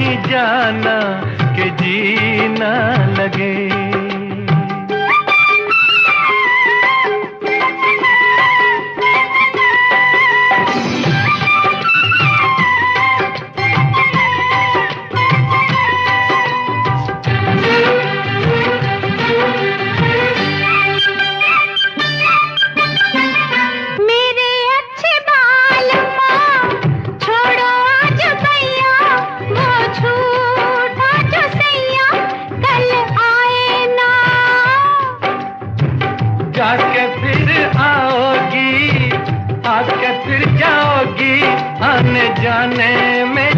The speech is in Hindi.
नहीं जाना कि जीना लगे। जाके फिर आओगी, आके फिर जाओगी, आने जाने में